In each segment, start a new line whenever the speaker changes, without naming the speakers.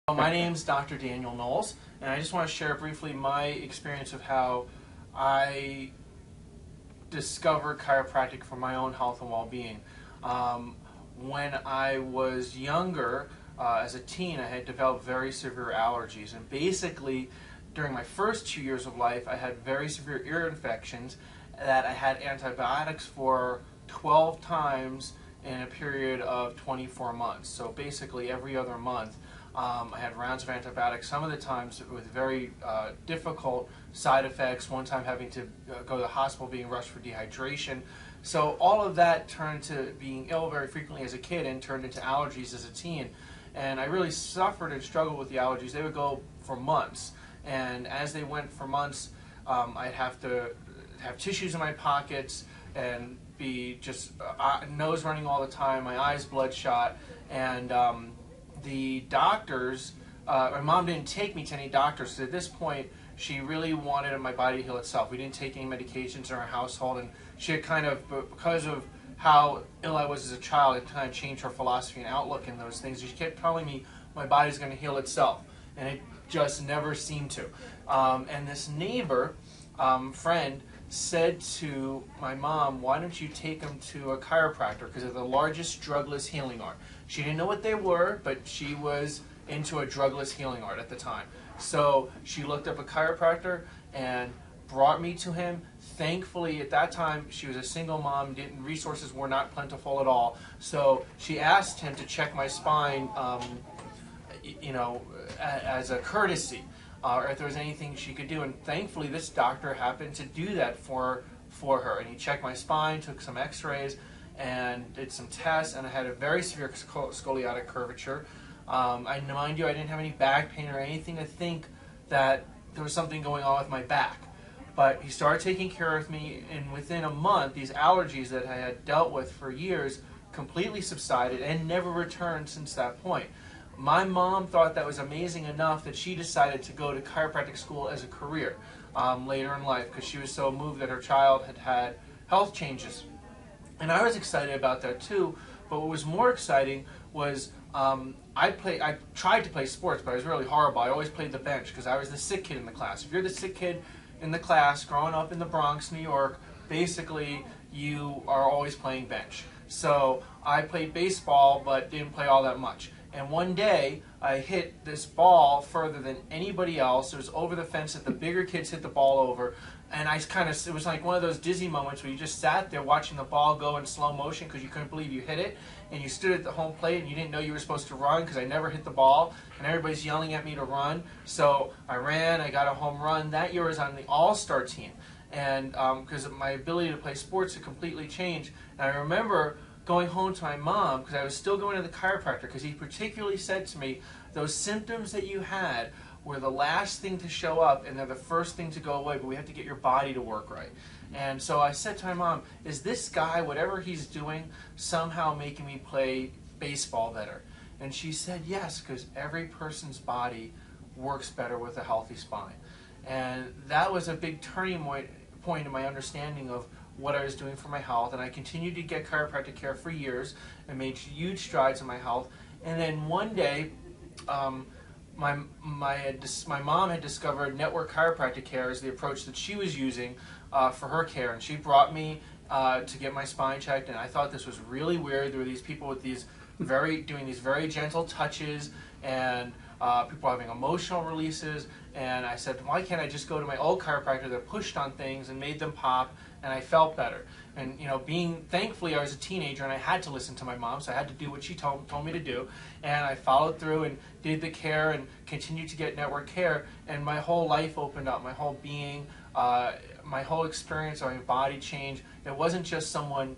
My name's Dr. Daniel Knowles, and I just want to share briefly my experience of how I discovered chiropractic for my own health and well-being. When I was younger, as a teen, I had developed very severe allergies, and basically during my first 2 years of life, I had very severe ear infections that I had antibiotics for 12 times in a period of 24 months. So basically every other month. I had rounds of antibiotics, some of the times with very difficult side effects, one time having to go to the hospital being rushed for dehydration. So all of that turned to being ill very frequently as a kid and turned into allergies as a teen. And I really suffered and struggled with the allergies. They would go for months. And as they went for months, I'd have to have tissues in my pockets and be just nose running all the time, my eyes bloodshot, and the doctors, my mom didn't take me to any doctors, so at this point she really wanted my body to heal itself. We didn't take any medications in our household, and she had kind of, because of how ill I was as a child, it kind of changed her philosophy and outlook in those things. She kept telling me my body's going to heal itself, and it just never seemed to. And this neighbor, friend, said to my mom, why don't you take him to a chiropractor, because they're the largest drugless healing art. She didn't know what they were, but she was into a drugless healing art at the time. So she looked up a chiropractor and brought me to him. Thankfully, at that time, she was a single mom, resources were not plentiful at all. So she asked him to check my spine, as a courtesy. Or if there was anything she could do, and thankfully this doctor happened to do that for her, and he checked my spine, took some x-rays, and did some tests, and I had a very severe scoliotic curvature. Mind you, I didn't have any back pain or anything to think that there was something going on with my back. But he started taking care of me, and within a month, these allergies that I had dealt with for years completely subsided and never returned since that point. My mom thought that was amazing enough that she decided to go to chiropractic school as a career later in life, because she was so moved that her child had had health changes. And I was excited about that too, but what was more exciting was I tried to play sports, but I was really horrible. I always played the bench because I was the sick kid in the class. If you're the sick kid in the class growing up in the Bronx, New York, basically you are always playing bench. So I played baseball but didn't play all that much. And one day, I hit this ball further than anybody else. It was over the fence that the bigger kids hit the ball over. And it was like one of those dizzy moments where you just sat there watching the ball go in slow motion because you couldn't believe you hit it. And you stood at the home plate and you didn't know you were supposed to run because I never hit the ball. And everybody's yelling at me to run. So I ran, I got a home run. That year I was on the all-star team. And because my ability to play sports had completely changed. And I remember going home to my mom, because I was still going to the chiropractor, because he particularly said to me, those symptoms that you had were the last thing to show up and they're the first thing to go away, but we have to get your body to work right. And so I said to my mom, is this guy, whatever he's doing, somehow making me play baseball better? And she said yes, because every person's body works better with a healthy spine. And that was a big turning point in my understanding of what I was doing for my health, and I continued to get chiropractic care for years and made huge strides in my health. And then one day, my mom had discovered network chiropractic care as the approach that she was using for her care, and she brought me to get my spine checked, and I thought this was really weird. There were these people with these doing these very gentle touches, and people having emotional releases, and I said, why can't I just go to my old chiropractor that pushed on things and made them pop, and I felt better. And thankfully I was a teenager and I had to listen to my mom, so I had to do what she told me to do, and I followed through and did the care and continued to get network care, and my whole life opened up, my whole being, my whole experience of my body changed. It wasn't just someone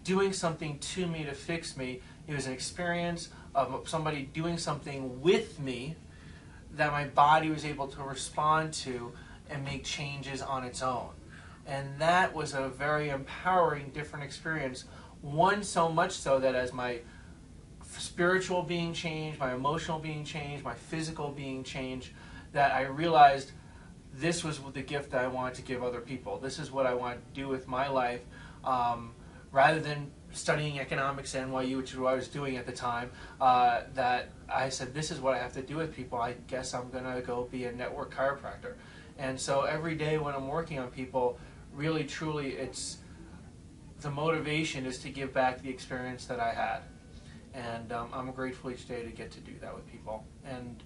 doing something to me to fix me, it was an experience of somebody doing something with me that my body was able to respond to and make changes on its own. And that was a very empowering, different experience. One so much so that as my spiritual being changed, my emotional being changed, my physical being changed, that I realized this was the gift that I wanted to give other people. This is what I want to do with my life. Rather than studying economics at NYU, which is what I was doing at the time, that I said, this is what I have to do with people. I guess I'm going to go be a network chiropractor. And so every day when I'm working on people, really, truly, it's the motivation is to give back the experience that I had. And I'm grateful each day to get to do that with people. And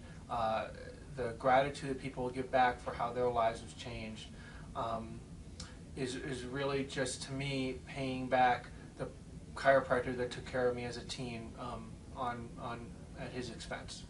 the gratitude that people give back for how their lives have changed is really just, to me, paying back the chiropractor that took care of me as a teen at his expense.